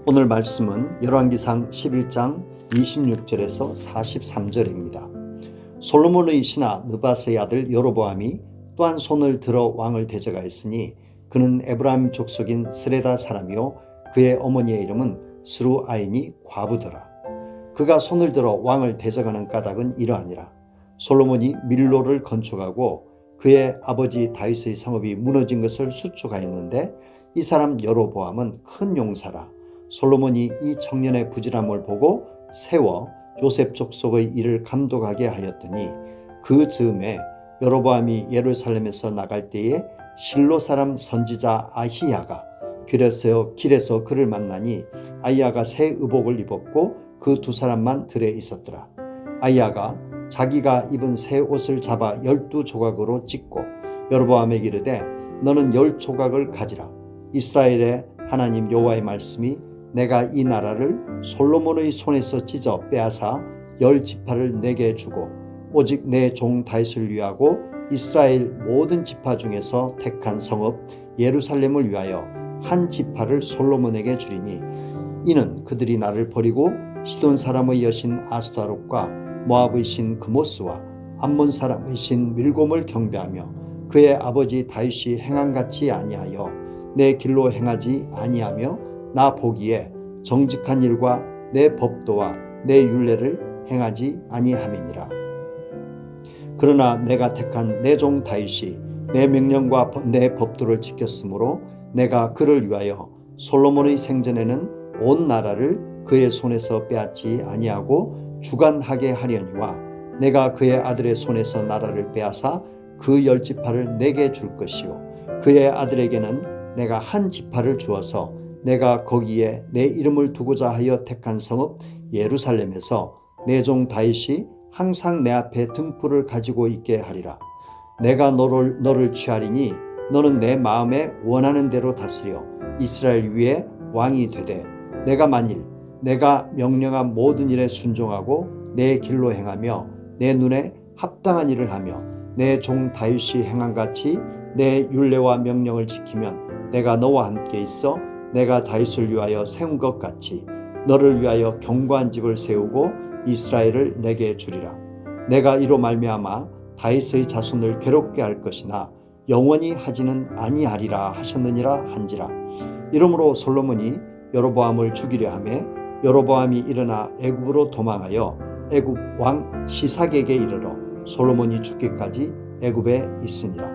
오늘 말씀은 열왕기상 11장 26절에서 43절입니다. 솔로몬의 신하 느밧의 아들 여로보암이 또한 손을 들어 왕을 대적하였으니 그는 에브라임 족속인 스레다 사람이요 그의 어머니의 이름은 스루아인이 과부더라. 그가 손을 들어 왕을 대적하는 까닭은 이러하니라. 솔로몬이 밀로를 건축하고 그의 아버지 다윗의 성읍이 무너진 것을 수축하였는데 이 사람 여로보암은 큰 용사라. 솔로몬이 이 청년의 부지런함을 보고 세워 요셉 족속의 일을 감독하게 하였더니 그 즈음에 여로보암이 예루살렘에서 나갈 때에 실로 사람 선지자 아히야가 길에서 그를 만나니 아히야가 새 의복을 입었고 그 두 사람만 들에 있었더라. 아히야가 자기가 입은 새 옷을 잡아 12조각으로 찢고 여로보암에게 이르되 너는 10조각을 가지라. 이스라엘의 하나님 여호와의 말씀이 내가 이 나라를 솔로몬의 손에서 찢어 빼앗아 10지파를 내게 주고 오직 내 종 다윗을 위하고 이스라엘 모든 지파 중에서 택한 성읍 예루살렘을 위하여 한 지파를 솔로몬에게 주리니 이는 그들이 나를 버리고 시돈 사람의 여신 아스타롯과 모압의 신 그모스와 암몬 사람의 신 밀곰을 경배하며 그의 아버지 다윗이 행한같이 아니하여 내 길로 행하지 아니하며 나 보기에 정직한 일과 내 법도와 내 율례를 행하지 아니함이니라. 그러나 내가 택한 내 종 다윗이 내 명령과 내 법도를 지켰으므로 내가 그를 위하여 솔로몬의 생전에는 온 나라를 그의 손에서 빼앗지 아니하고 주관하게 하려니와 내가 그의 아들의 손에서 나라를 빼앗아 그 10지파를 내게 줄 것이요 그의 아들에게는 내가 한 지파를 주어서 내가 거기에 내 이름을 두고자 하여 택한 성읍 예루살렘에서 내 종 다윗이 항상 내 앞에 등불을 가지고 있게 하리라. 내가 너를 취하리니 너는 내 마음에 원하는 대로 다스려 이스라엘 위에 왕이 되되 내가 만일 내가 명령한 모든 일에 순종하고 내 길로 행하며 내 눈에 합당한 일을 하며 내 종 다윗이 행한같이 내 율례와 명령을 지키면 내가 너와 함께 있어 내가 다윗을 위하여 세운 것 같이 너를 위하여 견고한 집을 세우고 이스라엘을 내게 주리라. 내가 이로 말미암아 다윗의 자손을 괴롭게 할 것이나 영원히 하지는 아니하리라 하셨느니라 한지라. 이러므로 솔로몬이 여로보암을 죽이려 하매 여로보암이 일어나 애굽으로 도망하여 애굽 왕 시삭에게 이르러 솔로몬이 죽기까지 애굽에 있으니라.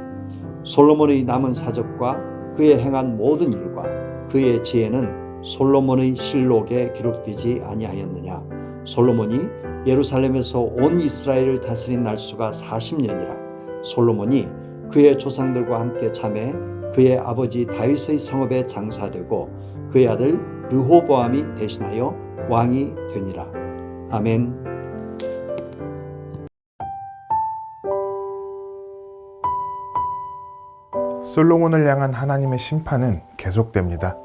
솔로몬의 남은 사적과 그의 행한 모든 일과 그의 지혜는 솔로몬의 실록에 기록되지 아니하였느냐. 솔로몬이 예루살렘에서 온 이스라엘을 다스린 날수가 40년이라. 솔로몬이 그의 조상들과 함께 참해 그의 아버지 다윗의 성읍에 장사되고 그의 아들 르호보암이 대신하여 왕이 되니라. 아멘. 솔로몬을 향한 하나님의 심판은 계속됩니다.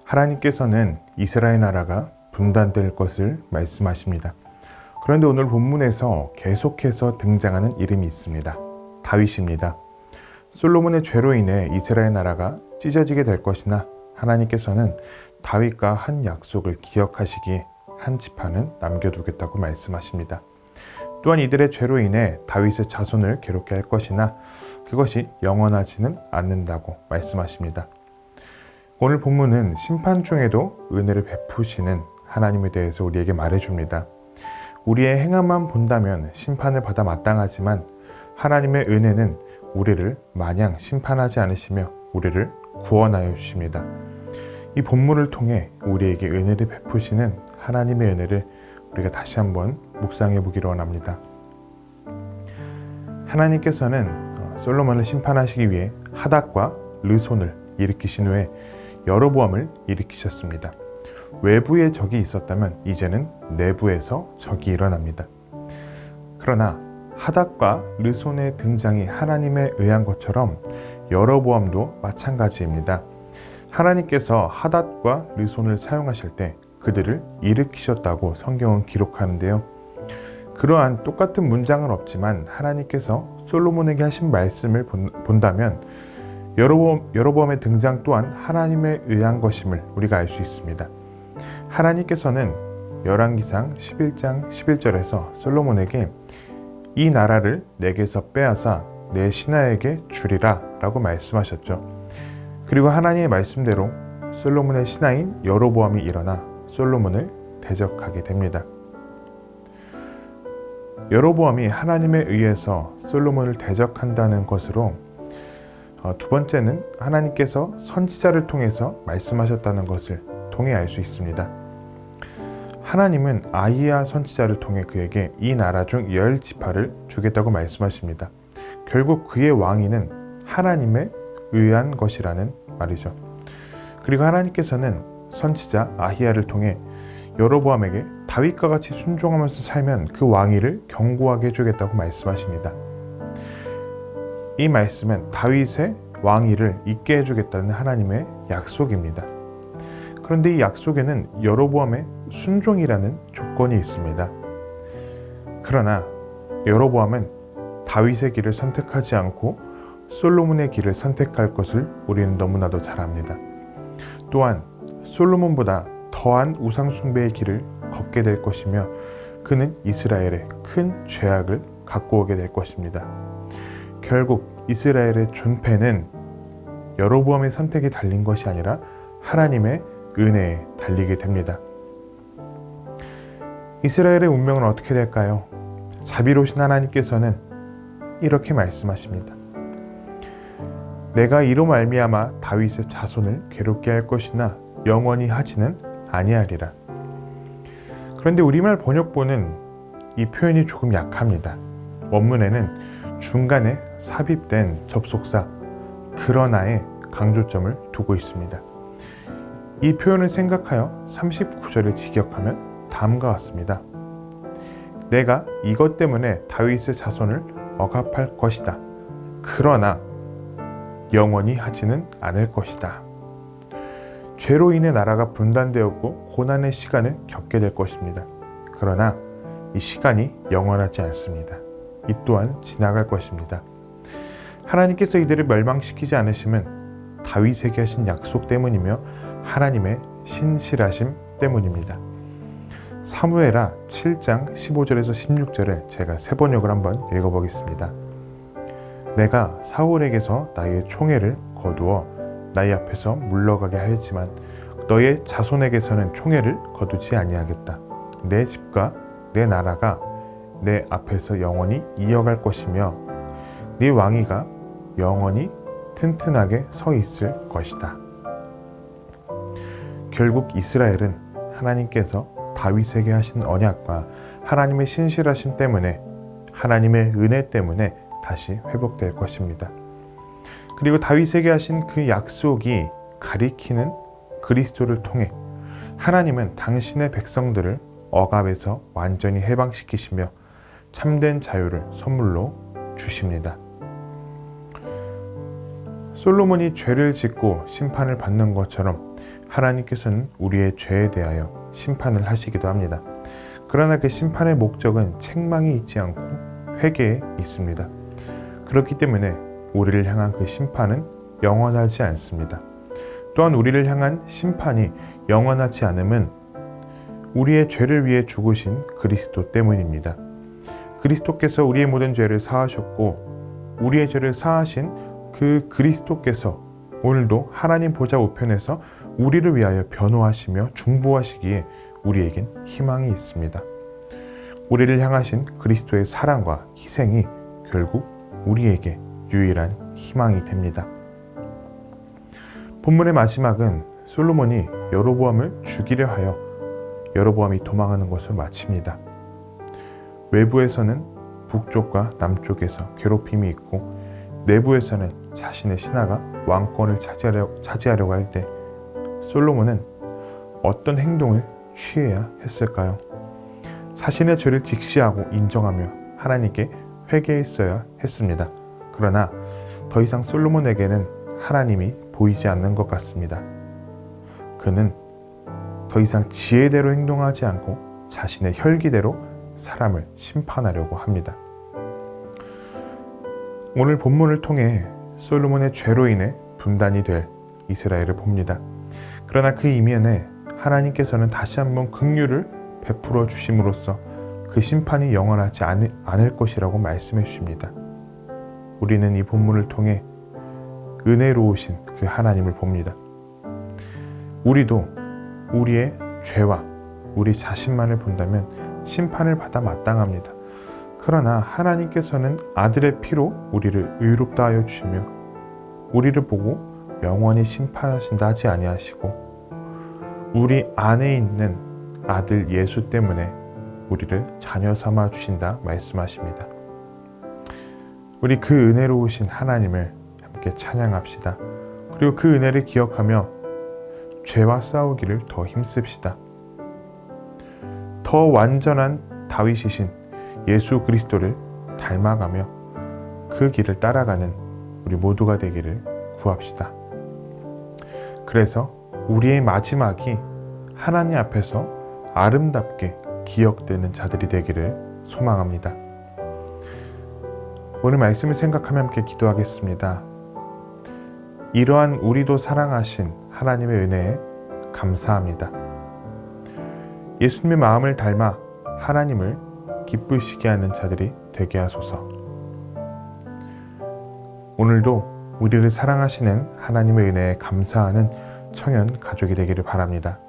하나님께서는 이스라엘 나라가 분단될 것을 말씀하십니다. 그런데 오늘 본문에서 계속해서 등장하는 이름이 있습니다. 다윗입니다. 솔로몬의 죄로 인해 이스라엘 나라가 찢어지게 될 것이나 하나님께서는 다윗과 한 약속을 기억하시기에 한 지파는 남겨두겠다고 말씀하십니다. 또한 이들의 죄로 인해 다윗의 자손을 괴롭게 할 것이나 그것이 영원하지는 않는다고 말씀하십니다. 오늘 본문은 심판 중에도 은혜를 베푸시는 하나님에 대해서 우리에게 말해줍니다. 우리의 행함만 본다면 심판을 받아 마땅하지만 하나님의 은혜는 우리를 마냥 심판하지 않으시며 우리를 구원하여 주십니다. 이 본문을 통해 우리에게 은혜를 베푸시는 하나님의 은혜를 우리가 다시 한번 묵상해 보기를 원합니다. 하나님께서는 솔로몬을 심판하시기 위해 하닷과 르손을 일으키신 후에 여로보암을 일으키셨습니다. 외부에 적이 있었다면 이제는 내부에서 적이 일어납니다. 그러나 하닷과 르손의 등장이 하나님에 의한 것처럼 여로보암도 마찬가지입니다. 하나님께서 하닷과 르손을 사용하실 때 그들을 일으키셨다고 성경은 기록하는데요. 그러한 똑같은 문장은 없지만 하나님께서 솔로몬에게 하신 말씀을 본다면 여로보암의 등장 또한 하나님에 의한 것임을 우리가 알 수 있습니다. 하나님께서는 열왕기상 11장 11절에서 솔로몬에게 이 나라를 내게서 빼앗아 내 신하에게 주리라 라고 말씀하셨죠. 그리고 하나님의 말씀대로 솔로몬의 신하인 여로보암이 일어나 솔로몬을 대적하게 됩니다. 여로보암이 하나님에 의해서 솔로몬을 대적한다는 것으로 두 번째는 하나님께서 선지자를 통해서 말씀하셨다는 것을 통해 알 수 있습니다. 하나님은 아히야 선지자를 통해 그에게 이 나라 중 10지파를 주겠다고 말씀하십니다. 결국 그의 왕위는 하나님에 의한 것이라는 말이죠. 그리고 하나님께서는 선지자 아히야를 통해 여로보암에게 다윗과 같이 순종하면서 살면 그 왕위를 견고하게 해주겠다고 말씀하십니다. 이 말씀은 다윗의 왕위를 잇게 해주겠다는 하나님의 약속입니다. 그런데 이 약속에는 여로보암의 순종이라는 조건이 있습니다. 그러나 여로보암은 다윗의 길을 선택하지 않고 솔로몬의 길을 선택할 것을 우리는 너무나도 잘 압니다. 또한 솔로몬보다 더한 우상숭배의 길을 걷게 될 것이며 그는 이스라엘에 큰 죄악을 갖고 오게 될 것입니다. 결국 이스라엘의 존폐는 여로보암의 선택이 달린 것이 아니라 하나님의 은혜에 달리게 됩니다. 이스라엘의 운명은 어떻게 될까요? 자비로우신 하나님께서는 이렇게 말씀하십니다. 내가 이로 말미암아 다윗의 자손을 괴롭게 할 것이나 영원히 하지는 아니하리라. 그런데 우리말 번역본은 이 표현이 조금 약합니다. 원문에는 중간에 삽입된 접속사 그러나에 강조점을 두고 있습니다. 이 표현을 생각하여 39절을 직역하면 다음과 같습니다. 내가 이것 때문에 다윗의 자손을 억압할 것이다. 그러나 영원히 하지는 않을 것이다. 죄로 인해 나라가 분단되었고 고난의 시간을 겪게 될 것입니다. 그러나 이 시간이 영원하지 않습니다. 이 또한 지나갈 것입니다. 하나님께서 이들을 멸망시키지 않으심은 다윗에게 하신 약속 때문이며 하나님의 신실하심 때문입니다. 사무엘하 7장 15절에서 16절을 제가 세 번역을 한번 읽어보겠습니다. 내가 사울에게서 나의 총애를 거두어 나의 앞에서 물러가게 하였지만 너의 자손에게서는 총애를 거두지 아니하겠다. 내 집과 내 나라가 내 앞에서 영원히 이어갈 것이며 네 왕위가 영원히 튼튼하게 서 있을 것이다. 결국 이스라엘은 하나님께서 다윗에게 하신 언약과 하나님의 신실하심 때문에 하나님의 은혜 때문에 다시 회복될 것입니다. 그리고 다윗에게 하신 그 약속이 가리키는 그리스도를 통해 하나님은 당신의 백성들을 억압에서 완전히 해방시키시며 참된 자유를 선물로 주십니다. 솔로몬이 죄를 짓고 심판을 받는 것처럼 하나님께서는 우리의 죄에 대하여 심판을 하시기도 합니다. 그러나 그 심판의 목적은 책망이 있지 않고 회개에 있습니다. 그렇기 때문에 우리를 향한 그 심판은 영원하지 않습니다. 또한 우리를 향한 심판이 영원하지 않음은 우리의 죄를 위해 죽으신 그리스도 때문입니다. 그리스도께서 우리의 모든 죄를 사하셨고 우리의 죄를 사하신 그 그리스도께서 오늘도 하나님 보좌 우편에서 우리를 위하여 변호하시며 중보하시기에 우리에겐 희망이 있습니다. 우리를 향하신 그리스도의 사랑과 희생이 결국 우리에게 유일한 희망이 됩니다. 본문의 마지막은 솔로몬이 여로보암을 죽이려 하여 여로보암이 도망하는 것으로 마칩니다. 외부에서는 북쪽과 남쪽에서 괴롭힘이 있고 내부에서는 자신의 신하가 왕권을 차지하려고 할 때 솔로몬은 어떤 행동을 취해야 했을까요? 자신의 죄를 직시하고 인정하며 하나님께 회개했어야 했습니다. 그러나 더 이상 솔로몬에게는 하나님이 보이지 않는 것 같습니다. 그는 더 이상 지혜대로 행동하지 않고 자신의 혈기대로 사람을 심판하려고 합니다. 오늘 본문을 통해 솔로몬의 죄로 인해 분단이 될 이스라엘을 봅니다. 그러나 그 이면에 하나님께서는 다시 한번 긍휼을 베풀어 주심으로써 그 심판이 영원하지 않을 것이라고 말씀해 주십니다. 우리는 이 본문을 통해 은혜로우신 그 하나님을 봅니다. 우리도 우리의 죄와 우리 자신만을 본다면 심판을 받아 마땅합니다. 그러나 하나님께서는 아들의 피로 우리를 의롭다 하여 주시며 우리를 보고 영원히 심판하신다 하지 아니하시고 우리 안에 있는 아들 예수 때문에 우리를 자녀 삼아 주신다 말씀하십니다. 우리 그 은혜로우신 하나님을 함께 찬양합시다. 그리고 그 은혜를 기억하며 죄와 싸우기를 더 힘씁시다. 더 완전한 다윗이신 예수 그리스도를 닮아가며 그 길을 따라가는 우리 모두가 되기를 구합시다. 그래서 우리의 마지막이 하나님 앞에서 아름답게 기억되는 자들이 되기를 소망합니다. 오늘 말씀을 생각하며 함께 기도하겠습니다. 이러한 우리도 사랑하신 하나님의 은혜에 감사합니다. 예수님의 마음을 닮아 하나님을 기쁘시게 하는 자들이 되게 하소서. 오늘도 우리를 사랑하시는 하나님의 은혜에 감사하는 청년 가족이 되기를 바랍니다.